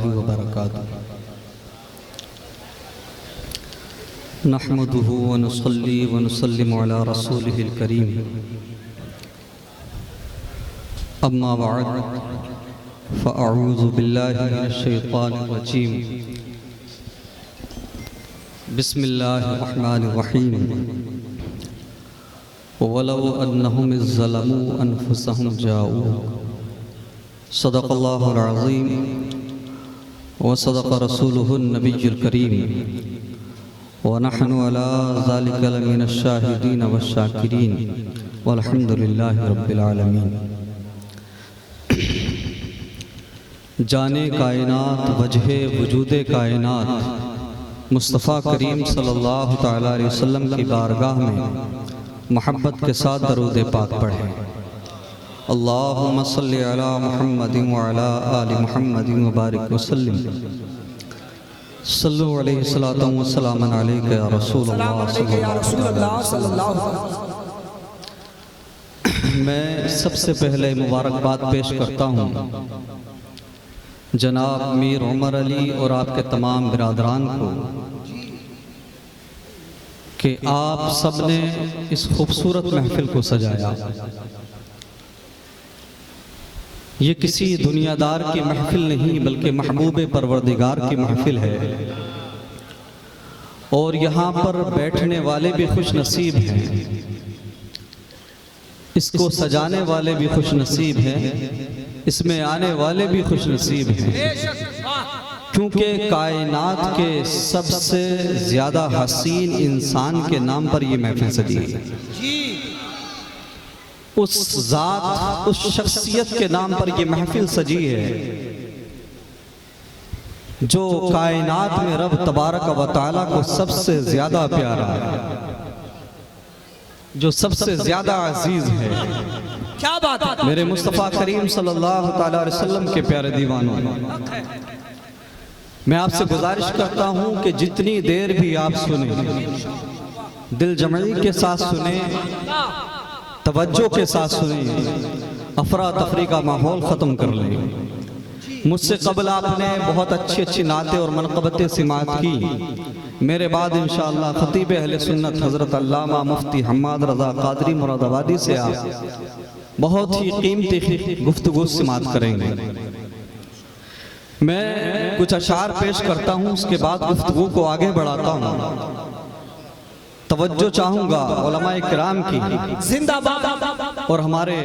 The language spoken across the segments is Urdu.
وبرکاتہ۔ نحمده ونصلي ونسلم على رسوله الكريم، اما بعد فاعوذ باللہ من الشیطان الرجیم، بسم اللہ الرحمن الرحیم۔ وَلَوْ أَنَّهُمْ إِذْ ظَلَمُوا أَنفُسَهُمْ جَاءُوكَ صدق اللہ العظیم وصدق رسولہ النبی الکریم، ونحن علی ذلک لمن الشاہدین والشاکرین والحمد للہ رب العالمین۔ جانے کائنات، وجہ وجود کائنات، مصطفیٰ کریم صلی اللہ تعالیٰ علیہ وسلم کی بارگاہ میں محبت کے ساتھ درود پاک پڑھیں۔ اللہم صلی علی محمد وعلی آل محمد وبارک وسلم۔ صلو علیہ الصلاۃ والسلام علیک یا رسول اللہ صلی اللہ علیہ وسلم۔ میں سب سے پہلے مبارکباد پیش کرتا ہوں جناب میر عمر علی اور آپ کے تمام برادران کو کہ آپ سب نے اس خوبصورت محفل کو سجایا۔ یہ کسی دنیا دار کی محفل نہیں بلکہ محبوب پروردگار کی محفل ہے، اور یہاں پر بیٹھنے والے بھی خوش نصیب ہیں، اس کو سجانے والے بھی خوش نصیب ہیں، اس میں آنے والے بھی خوش نصیب ہیں، کیونکہ کائنات کے سب سے زیادہ حسین انسان کے نام پر یہ محفل سجی ہے۔ اس ذات، اس شخصیت کے نام پر یہ محفل سجی ہے جو کائنات میں رب تبارک و تعالیٰ کو سب سے زیادہ پیارا ہے، جو سب سے زیادہ عزیز ہے۔ کیا بات ہے میرے مصطفیٰ کریم صلی اللہ علیہ وسلم کے پیارے دیوانوں، میں آپ سے گزارش کرتا ہوں کہ جتنی دیر بھی آپ سنیں، دل جمعی کے ساتھ سنیں، توجہ کے ساتھ سنیں، افراتفری کا ماحول ختم کر لیں۔ مجھ سے قبل آپ نے بہت اچھی اچھی نعتیں اور منقبتیں سماعت کی، میرے بعد انشاءاللہ خطیب اہل سنت حضرت علامہ مفتی حماد رضا قادری مراد آبادی سے آپ بہت ہی قیمتی گفتگو سماعت کریں گے۔ میں کچھ اشعار پیش کرتا ہوں، اس کے بعد گفتگو کو آگے بڑھاتا ہوں۔ توجہ چاہوں گا علماء کرام کی زندہ باد، اور ہمارے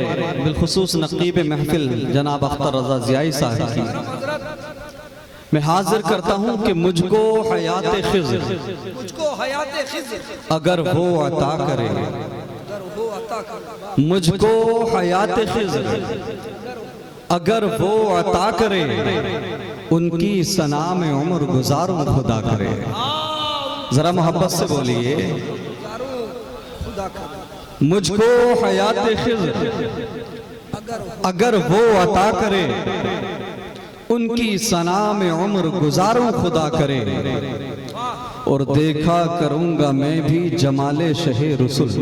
بالخصوص نقیب محفل جناب اختر رضا ضیائی صاحب کی۔ میں حاضر کرتا ہوں کہ مجھ کو حیات خضر اگر وہ عطا کرے، مجھ کو حیات خضر اگر وہ عطا کرے، ان کی ثنا میں عمر گزاروں خدا کرے۔ ذرا محبت سے بولیے، مجھ کو حیات خضر اگر وہ عطا کرے، ان کی ثنا میں عمر گزاروں خدا کرے، اور دیکھا کروں گا میں بھی جمال شہ رسول،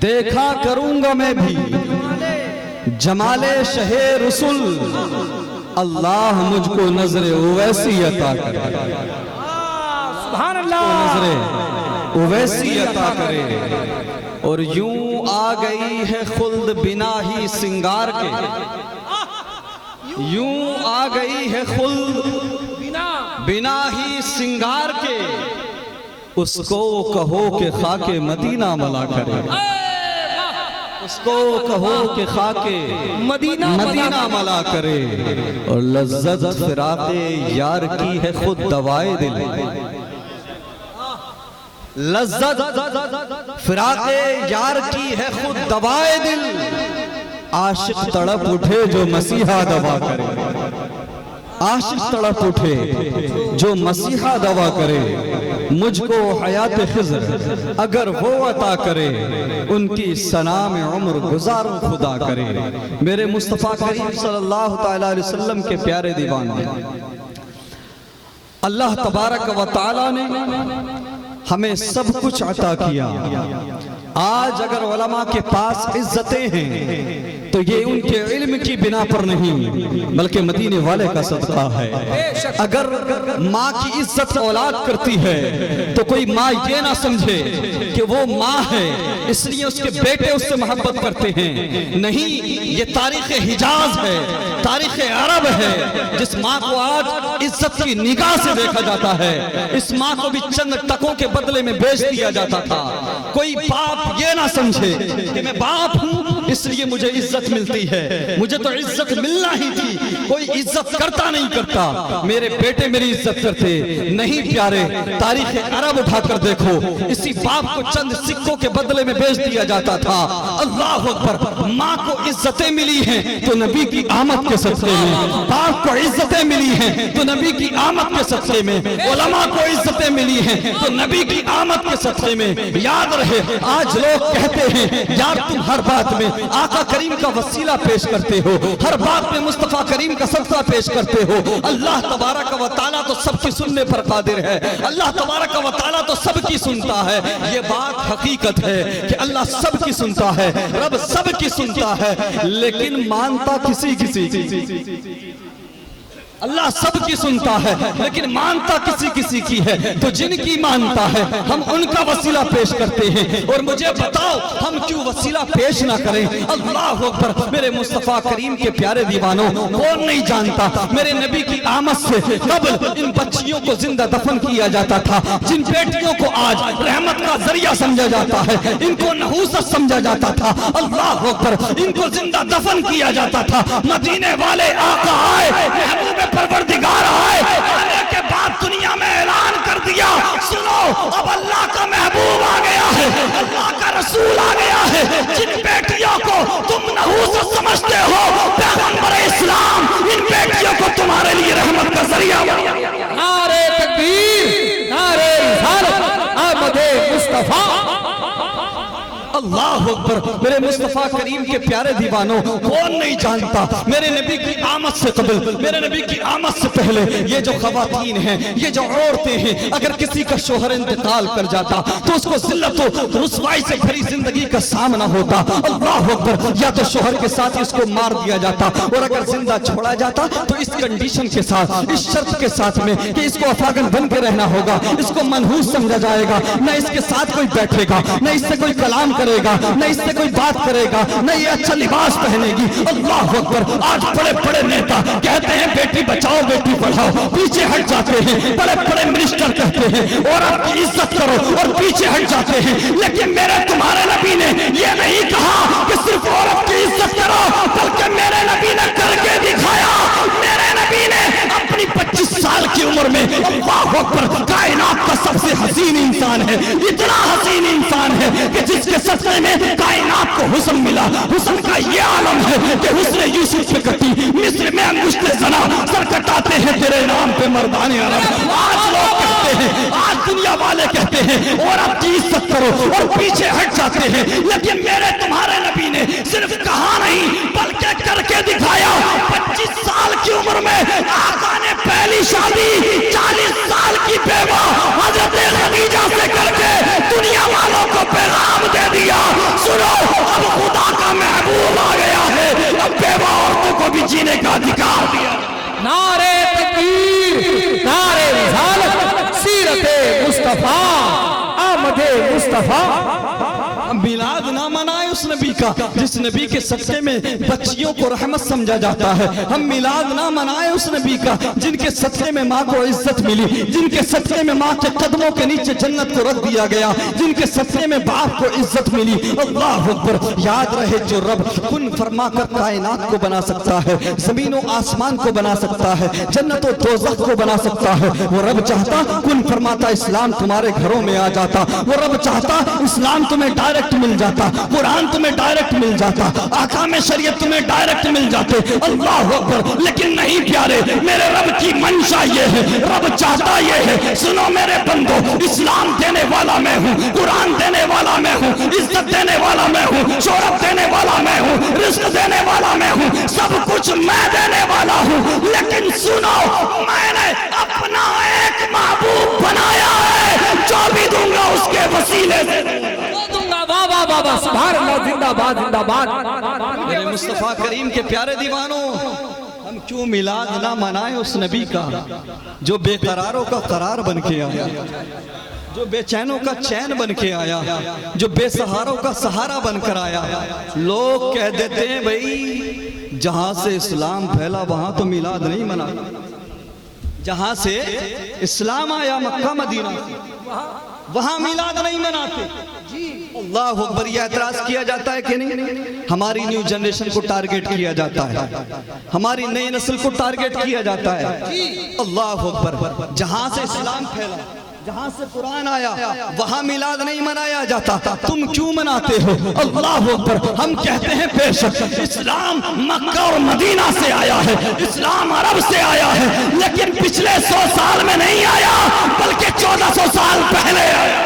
دیکھا کروں گا میں بھی جمال شہ رسول، اللہ مجھ کو نظر اویسی عطا کرے، سبحان اللہ، نظر اویسی عطا کرے۔ اور یوں آ گئی ہے خلد بنا ہی سنگار کے، یوں آ گئی ہے خلد بنا ہی سنگار کے، اس کو کہو کہ خاک مدینہ ملا کرے، اس کو کہو کہ خاک مدینہ ملا کرے، اور لذت فراق یار کی ہے خود دوائے دل، لذت فراق یار کی ہے خود دوائے دل، عاشق تڑپ اٹھے جو مسیحا دوا کرے، عاشق تڑپ اٹھے جو مسیحا دوا کرے، مجھ کو حیات خضر اگر وہ عطا کرے، ان کی ثنا میں عمر گزاروں خدا کرے۔ میرے مصطفیٰ کریم صلی اللہ علیہ وسلم کے پیارے دیوانوں، اللہ تبارک و تعالیٰ نے ہمیں سب کچھ عطا کیا۔ آج اگر علماء کے پاس عزتیں ہیں، تو یہ ان کے علم کی بنا پر نہیں بلکہ مدینے والے کا صدقہ ہے۔ اگر ماں کی عزت اولاد کرتی ہے تو کوئی ماں یہ نہ سمجھے کہ وہ ماں ہے اس لیے اس کے بیٹے اس سے محبت کرتے ہیں، نہیں، یہ تاریخ حجاز ہے، تاریخ عرب ہے۔ جس ماں کو آج عزت کی نگاہ سے دیکھا جاتا ہے، اس ماں کو بھی چند ٹکوں کے بدلے میں بیچ دیا جاتا تھا۔ کوئی باپ یہ نہ سمجھے کہ میں باپ ہوں اس لیے مجھے عزت ملتی ہے، مجھے تو عزت ملنا ہی تھی، کوئی عزت کرتا نہیں کرتا، میرے بیٹے میری عزت کرتے نہیں۔ پیارے، تاریخ عرب اٹھا کر دیکھو، اسی باپ کو چند سکوں کے بدلے میں بیچ دیا جاتا تھا۔ اللہ اکبر، ماں کو عزتیں ملی ہیں تو نبی کی آمد کے صدقے میں، باپ کو عزتیں ملی ہیں تو نبی کی آمد کے صدقے میں، علماء کو عزتیں ملی ہیں تو نبی کی آمد کے صدقے میں۔ یاد رہے، آج لوگ کہتے ہیں یار تم ہر بات میں آقا کریم کا وسیلہ پیش کرتے ہو، ہر بات میں مصطفیٰ کریم کا صدقہ پیش کرتے ہو۔ اللہ تبارک و تعالیٰ تو سب کی سننے پر قادر ہے، اللہ تبارک و تعالیٰ تو سب کی سنتا ہے۔ یہ بات حقیقت ہے کہ اللہ سب کی سنتا ہے، رب سب کی سنتا ہے، لیکن مانتا کسی اللہ سب کی سنتا ہے لیکن مانتا کسی کی ہے۔ تو جن کی مانتا ہے ہم ان کا وسیلہ پیش کرتے ہیں، اور مجھے بتاؤ ہم کیوں وسیلہ پیش نہ کریں؟ اللہ اکبر، میرے مصطفیٰ کریم کے پیارے دیوانوں، کون نہیں جانتا میرے نبی کی آمد سے قبل ان بچیوں کو زندہ دفن کیا جاتا تھا، جن بیٹیوں کو آج رحمت کا ذریعہ سمجھا جاتا ہے ان کو نحوست سمجھا جاتا تھا۔ اللہ اکبر، ان کو زندہ دفن کیا جاتا تھا۔ مدینے والے آقا آئے، محبوب پروردگار آئے، آنے کے بعد دنیا میں اعلان کر دیا، سنو اب اللہ کا محبوب آ گیا ہے، اللہ کا رسول آ گیا ہے۔ جن بیٹیوں کو تم نحوست سمجھتے ہو، پیغمبر اسلام ان بیٹیوں کو تمہارے لیے رحمت کا ذریعہ۔ نعرہ تکبیر، نعرہ رسالت، آمد مصطفیٰ۔ اللہ اکبر، میرے مصطفیٰ کریم کے پیارے دیوانوں، کون نہیں جانتا میرے نبی کی آمد سے قبل، میرے نبی کی آمد سے پہلے یہ جو خواتین ہیں، یہ جو عورتیں ہیں، اگر کسی کا شوہر انتقال کر جاتا تو اس کو ذلت و رسوائی سے بھری زندگی کا سامنا ہوتا۔ اللہ اکبر، یا تو شوہر کے ساتھ اس کو مار دیا جاتا، اور اگر زندہ چھوڑا جاتا تو اس کنڈیشن کے ساتھ، اس شرط کے ساتھ میں کہ اس کو افاغن بن کے رہنا ہوگا، اس کو منحوس سمجھا جائے گا، نہ اس کے ساتھ کوئی بیٹھے گا، نہ اس سے کوئی کلام کرے گا، نہ اس سے کوئی بات کرے گا، نہ یہ اچھا لباس پہنے گی۔ اللہ اکبر، آج بڑے بڑے نیتا کہتے ہیں بیٹی بچاؤ بیٹی پڑھاؤ، پیچھے ہٹ جاتے ہیں۔ بڑے بڑے منسٹر کہتے ہیں عورت کی عزت کرو، اور پیچھے ہٹ جاتے ہیں۔ لیکن میرے تمہارے نبی نے یہ نہیں کہا کہ صرف عورت کی عزت کرو، بلکہ میرے نبی نے کر کے دکھایا۔ میرے نبی نے اپنی 25 سال کی عمر میں، اللہ اکبر، کائنات کا سب سے حسین انسان ہے، اتنا حسین انسان ہے کہ جس کے صدقے میں کائنات کو حسن ملا۔ حسن کا یہ عالم ہے کہ حسن یوسف پہ کٹی، مصر میں انگشت زنا، سر کٹاتے ہیں تیرے نام پہ مردان عرب۔ آج لوگ کہتے ہیں، آج دنیا والے کہتے ہیں عورت کی عزت کرو، اور پیچھے ہٹ جاتے ہیں۔ لیکن میرے تمہارے نبی نے صرف کہا نہیں بلکہ کر کے دکھایا۔ 25 سال کی عمر میں آقا نے پہلی شادی 40 سال کی بیوہ حضرت خدیجہ سے کر کے دنیا والوں کو پیغام دے دیا، سنو اب خدا کا محبوب آ گیا ہے، اب بیوہ عورتوں کو بھی جینے کا ادھیکار دیا۔ نعرہ تکبیر، نعرہ رسالت، سیرت مصطفیٰ، آمد مصطفیٰ۔ میلاد نہ منائے اس نبی کا جس نبی کے صدقے میں بچیوں کو رحمت سمجھا جاتا ہے۔ ہم میلاد نہ منائے اس نبی کا جن کے صدقے میں ماں کو عزت ملی، جن کے صدقے میں ماں کے قدموں کے نیچے جنت کو رکھ دیا گیا، جن کے صدقے میں باپ کو عزت ملی۔ اللہ اکبر، یاد رہے جو رب کن فرما کر کائنات کو بنا سکتا ہے، زمین و آسمان کو بنا سکتا ہے، جنت و دوزخ کو بنا سکتا ہے، وہ رب چاہتا کن فرماتا اسلام تمہارے گھروں میں آ جاتا، وہ رب چاہتا اسلام تمہیں ڈائریکٹ مل جاتا، قرآن تمہیں ڈائریکٹ مل جاتا، احکام شریعت تمہیں ڈائریکٹ مل جاتے۔ اللہ اکبر، لیکن نہیں پیارے، میرے رب کی منشا یہ ہے، رب چاہتا یہ ہے، سنو میرے بندو، اسلام دینے والا میں ہوں، قرآن دینے والا میں ہوں، عزت دینے والا میں ہوں، شہرت دینے والا میں ہوں، رزق دینے والا میں ہوں، سب کچھ میں دینے والا ہوں، لیکن سنو میں نے اپنا ایک محبوب بنایا ہے، جو بھی دوں گا اس کے وسیلے سے بابا بابا سبحان اللہ، زندہ باد زندہ باد۔ میرے مصطفیٰ کریم کے پیارے دیوانوں، ہم کیوں میلاد نہ منائیں اس نبی کا جو بے قراروں کا قرار بن کے آیا، جو بے چینوں کا چین بن کے آیا، جو بے سہاروں کا سہارا بن کر آیا۔ لوگ کہہ دیتے ہیں بھئی جہاں سے اسلام پھیلا وہاں تو میلاد نہیں منا، جہاں سے اسلام آیا مکہ مدینہ وہاں میلاد نہیں مناتے۔ اللہ اکبر، یہ اعتراض کیا جاتا ہے کہ نہیں؟ ہماری نیو جنریشن کو ٹارگٹ کیا جاتا ہے، ہماری نئی نسل کو ٹارگٹ کیا جاتا ہے۔ اللہ اکبر، جہاں سے اسلام پھیلا، جہاں سے قرآن آیا وہاں میلاد نہیں منایا جاتا، تم کیوں مناتے ہو؟ اللہ اکبر، ہم کہتے ہیں بے شک اسلام مکہ اور مدینہ سے آیا ہے، اسلام عرب سے آیا ہے، لیکن پچھلے 100 سال میں نہیں آیا بلکہ 1400 سال پہلے آیا۔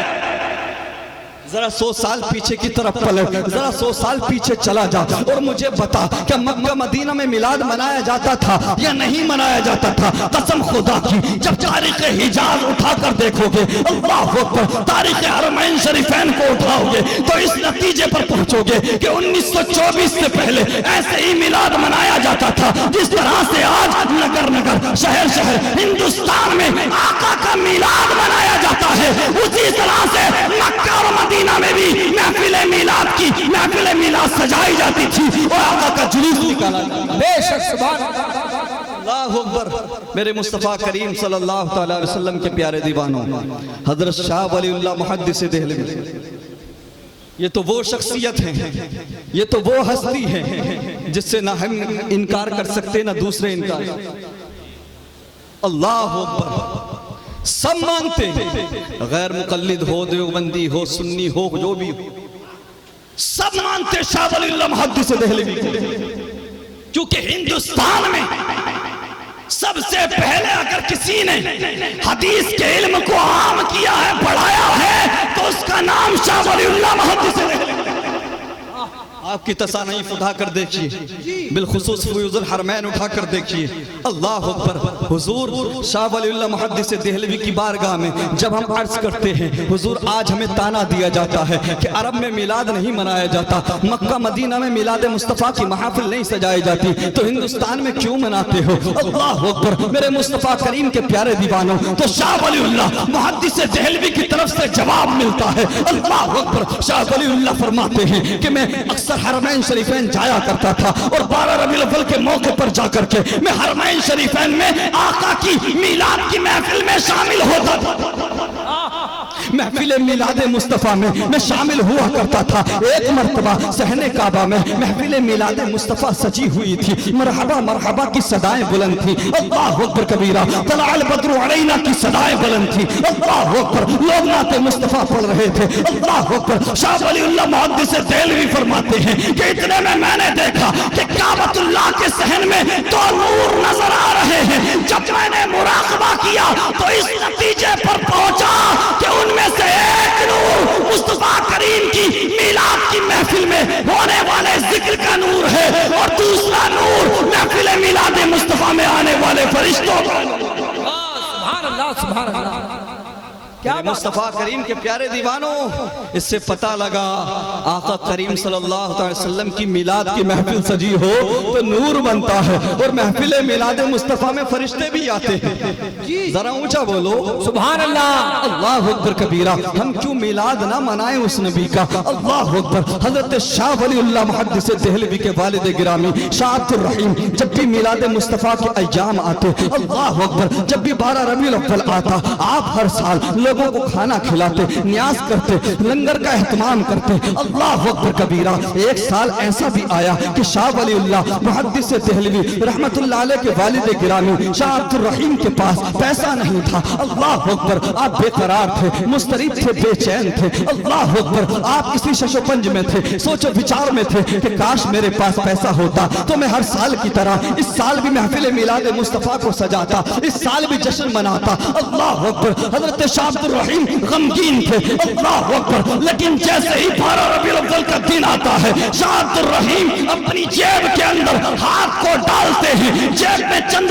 ذرا 100 سال پیچھے کی طرف پلٹ، ذرا 100 سال پیچھے چلا جا اور مجھے بتا کہ مکہ مدینہ میں میلاد منایا جاتا تھا یا نہیں منایا جاتا تھا؟ قسم خدا کی، جب تاریخ حجاز اٹھا کر دیکھو گے، اللہ اکبر، تاریخ حرمین شریفین کو اٹھاؤ گے تو اس نتیجے پر پہنچو گے کہ 1924 سے پہلے ایسے ہی میلاد منایا جاتا تھا جس طرح سے آج نگر نگر، شہر شہر ہندوستان میں آقا کا میلاد منایا جاتا ہے، اسی طرح سے مکہ اور مدینہ میں بھی محفل میلاد کی محفل میلاد سجائی جاتی تھی اور آقا کا جلوس نکالا جاتا تھا۔ بے شک سبحان اللہ اکبر، میرے مصطفیٰ کریم صلی اللہ علیہ وسلم کے پیارے دیوانوں، حضرت شاہ ولی اللہ محدث دہلوی، یہ تو وہ شخصیت ہیں، یہ تو وہ ہستی ہے جس سے نہ ہم انکار کر سکتے نہ دوسرے انکار۔ اللہ اکبر، سب مانتے ہیں، غیر مقلد ہو، دیوبندی ہو، سنی ہو، جو بھی ہو، سب مانتے شاہ ولی اللہ محدث دہلوی کو، کیونکہ ہندوستان میں سب سے پہلے اگر کسی نے حدیث کے علم کو عام کیا ہے، پڑھایا ہے، تو اس کا نام شاہ ولی اللہ محدث دہلوی۔ آپ کی تصانیف اٹھا کر دیکھیے، بالخصوص فیوز الحرمین اٹھا کر دیکھیے۔ اللہ اکبر، حضور شاہ ولی اللہ محدث دہلوی کی بارگاہ میں جب ہم عرض کرتے ہیں حضور آج ہمیں تانا دیا جاتا ہے کہ عرب میں میلاد نہیں منایا جاتا، مکہ مدینہ میں میلاد مصطفیٰ کی محافل نہیں سجائی جاتی، تو ہندوستان میں کیوں مناتے ہو؟ اللہ اکبر، میرے مصطفیٰ کریم کے پیارے دیوانوں، تو شاہ ولی اللہ محدث دہلوی کی طرف سے جواب ملتا ہے۔ اللہ اکبر، شاہ ولی اللہ فرماتے ہیں کہ میں اکثر حرمین شریفین جایا کرتا تھا اور 12 ربیع الاول کے موقع پر جا کر کے میں حرمین شریفین میں آقا کی میلاد کی محفل میں شامل ہوتا تھا، محفل میلاد مصطفیٰ میں شامل ہوا کرتا تھا۔ ایک مرتبہ صحن کعبہ میں محفل میلاد مصطفیٰ سجی ہوئی تھی، مرحبا مرحبا کی صدائیں بلند تھی، اللہ اکبر کبیرہ، طلع البدر علینا کی صدائیں بلند تھی، اللہ اکبر، لوگ نعت مصطفیٰ پڑھ رہے تھے، اللہ اکبر۔ شاہ ولی اللہ محدث دہلوی فرماتے ہیں کہ اتنے میں نے دیکھا کہ کعبۃ اللہ کے صحن میں دو نور نظر آ رہے ہیں، جب میں نے مراقبہ کیا تو اس نتیجے پر پہنچا کہ ان میں سے ایک نور مصطفیٰ کریم کی میلاد کی محفل میں ہونے والے ذکر کا نور ہے اور دوسرا نور محفل میلاد مصطفیٰ میں آنے والے فرشتوں کا نور۔ سبحان اللہ سبحان اللہ۔ مصطفیٰ کریم کے پیارے دیوانوں، اس سے پتہ لگا آقا کریم صلی اللہ علیہ وسلم کی میلاد کی محفل سجی ہو تو نور بنتا ہے، اور محفل میلاد مصطفیٰ میں فرشتے بھی آتے ہیں۔ ذرا اونچا بولو سبحان اللہ۔ اللہ اکبر کبیرہ، ہم کیوں میلاد نہ منائیں اس نبی کا؟ اللہ اکبر، حضرت شاہ ولی اللہ محدث دہلوی کے والد گرامی شاہ عبد الرحیم جب بھی میلاد مصطفیٰ کے ایام آتے، اللہ اکبر، جب بھی 12 ربیع الاول آتا، آپ ہر سال لوگوں کو کھانا کھلاتے، نیاز کرتے، لنگر کا اہتمام کرتے۔ اللہ اکبر کبیرہ، ایک سال ایسا بھی آیا کہ شاہ ولی اللہ محدث دہلوی رحمت اللہ علیہ کے والد گرامی شاہ عبد الرحیم کے پاس پیسہ نہیں تھا۔ اللہ اکبر، آپ بے قرار تھے، مضطرب تھے، بے چین تھے۔ اللہ اکبر، آپ کسی شش و پنج میں تھے، سوچ و بچار میں تھے کہ کاش میرے پاس پیسہ ہوتا تو میں ہر سال کی طرح اس سال بھی محفل میلاد مصطفیٰ کو سجاتا، اس سال بھی جشن مناتا۔ اللہ اکبر، حضرت شاہ عبد الرحیم غمگین تھے، اللہ اکبر، لیکن جیسے ہی 12 ربیع الاول کا دن آتا ہے، شاہ عبد الرحیم اپنی جیب کے اندر ہاتھ کو ڈالتے ہیں، جیب میں چند